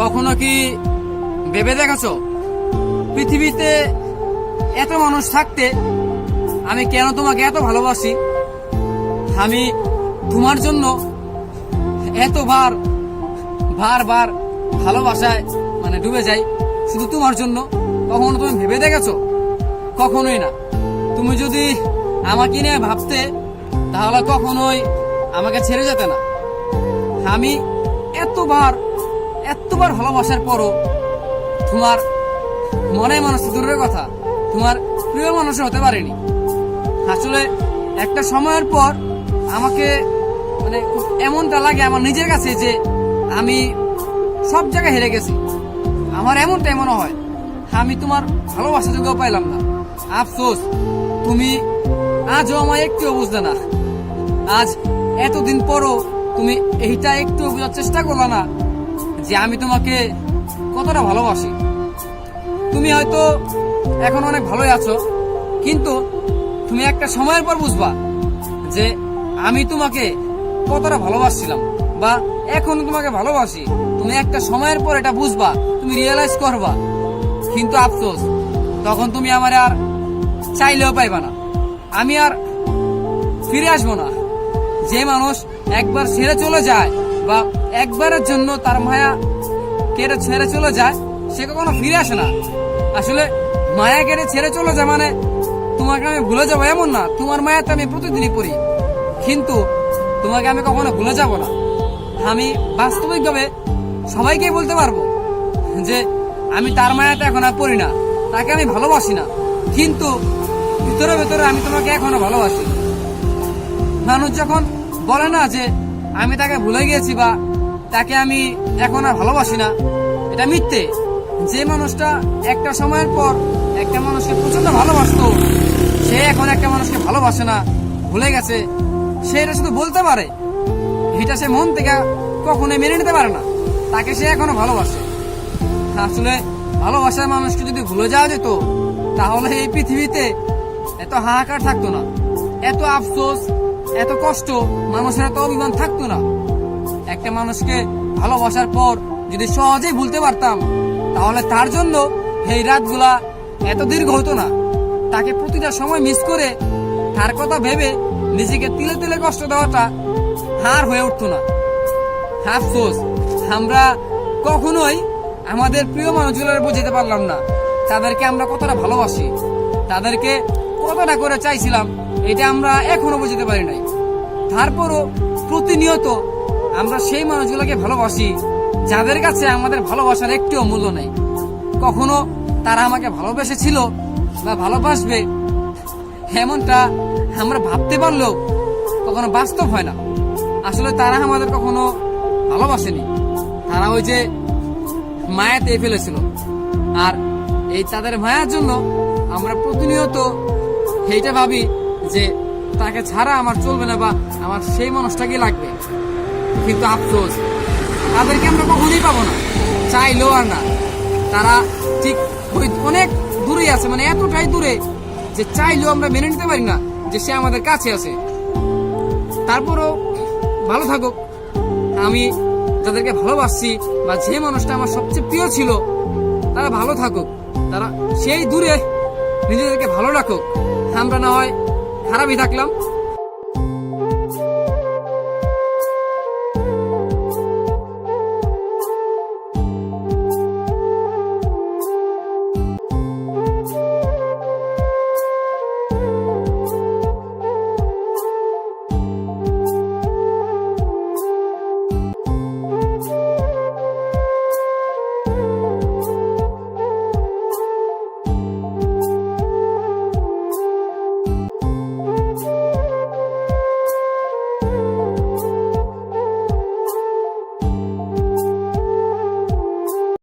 কখনো কি ভেবে দেখেছো পৃথিবীতে এত মানুষ থাকতে আমি কেন তোমাকে এত ভালোবাসি? আমি তোমার জন্য এতবার বারবার ভালোবাসায় ডুবে যাই শুধু তোমার জন্য। কখনো তুমি ভেবে দেখেছো? কখনোই না। তুমি যদি আমাকে নিয়ে ভাবতে তাহলে কখনোই আমাকে ছেড়ে যেতে না। আমি এতবার ভালোবাসার পরও তোমার মনে মানুষ দূরের কথা, তোমার প্রিয় মানুষ হতে পারেনি। আসলে একটা সময়ের পর আমাকে এমনটা লাগে আমার নিজের কাছে যে আমি সব জায়গায় হেরে গেছি। আমার এমনটা মনে হয় আমি তোমার ভালোবাসা যোগ্য পাইলাম না। আফসোস, তুমি আজও আমায় একটুও বুঝলে না। আজ এতদিন পরও তুমি এইটা একটু বোঝার চেষ্টা করলে না যে আমি তোমাকে কতটা ভালোবাসি। তুমি হয়তো এখন অনেক ভালোই আছো, কিন্তু তুমি একটা সময়ের পর বুঝবা যে আমি তোমাকে কতটা ভালোবাসছিলাম বা এখন তোমাকে ভালোবাসি। তুমি একটা সময়ের পর এটা বুঝবা, তুমি রিয়েলাইজ করবা। কিন্তু আফসোস, তখন তুমি আমার আর চাইলেও পাইবা না। আমি আর ফিরে আসবো না। যে মানুষ একবার ছেড়ে চলে যায় বা একবারের জন্য তার মায়া কেড়ে ছেড়ে চলে যায়, সে কখনো ফিরে আসে না। আসলে মায়া কেড়ে ছেড়ে চলে যায় মানে তোমাকে আমি ভুলে যাবো এমন না। তোমার মায়াতে আমি প্রতিদিনই পড়ি, কিন্তু তোমাকে আমি কখনো ভুলে যাব না। আমি বাস্তবিকভাবে সবাইকে বলতে পারবো যে আমি তার মায়াতে এখন আর পড়ি না, তাকে আমি ভালোবাসি না, কিন্তু ভিতরে ভিতরে আমি তোমাকে এখনো ভালোবাসি। মানুষ যখন বলে না যে আমি তাকে ভুলে গিয়েছি বা তাকে আমি এখন আর ভালোবাসি না, এটা মিথ্যে। যে মানুষটা একটা সময়ের পর একটা মানুষকে প্রচন্ড ভালোবাসতো, সে এখন একটা মানুষকে ভালোবাসে না, ভুলে গেছে, সে এটা শুধু বলতে পারে। এটা সে মন থেকে কখনোই মেনে নিতে পারে না তাকে সে এখনো ভালোবাসে। আসলে ভালোবাসার মানুষকে যদি ভুলে যাওয়া যেত তাহলে এই পৃথিবীতে এত হাহাকার থাকতো না, এত আফসোস, এত কষ্ট, মানুষের এত অভিমান থাকতো না। একটা মানুষকে ভালোবাসার পর যদি সহজেই ভুলতে পারতাম তাহলে তার জন্য এই রাতগুলা এত দীর্ঘ হতো না। তাকে প্রতিটা সময় মিস করে তার কথা ভেবে নিজেকে তিলে তিলে কষ্ট দেওয়াটা হার হয়ে উঠতো না। আফসোস, আমরা কখনোই আমাদের প্রিয় মানুষগুলোর বুঝতে পারলাম না তাদেরকে আমরা কতটা ভালোবাসি, তাদেরকে কতটা করে চাইছিলাম, এটা আমরা এখনো বুঝতে পারি নাই। তারপরও প্রতিনিয়ত আমরা সেই মানুষগুলোকে ভালোবাসি যাদের কাছে আমাদের ভালোবাসার একটিও মূল্য নেই। কখনো তারা আমাকে ভালোবেসেছিল বা ভালোবাসবে এমনটা আমরা ভাবতে পারলেও কখনো বাস্তব হয় না। আসলে তারা আমাদের কখনো ভালোবাসেনি, তারা ওই যে মায়াতে ফেলেছিল। আর এই তাদের মায়ার জন্য আমরা প্রতিনিয়ত এইটা ভাবি যে তাকে ছাড়া আমার চলবে না বা আমার সেই মানুষটাকে লাগবে। কিন্তু আফসোস, তাদেরকে আমরা কখনোই পাবো না, চাইলেও আর না। তারা ঠিক ওই অনেক দূরেই আছে, এতটাই দূরে যে চাইলেও আমরা মেনে নিতে পারি না যে সে আমাদের কাছে আছে। তারপরও ভালো থাকুক। আমি যাদেরকে ভালোবাসছি বা যে মানুষটা আমার সবচেয়ে প্রিয় ছিল তারা ভালো থাকুক, তারা সেই দূরে নিজেদেরকে ভালো রাখুক। আমরা না হয় খারাপই থাকলাম,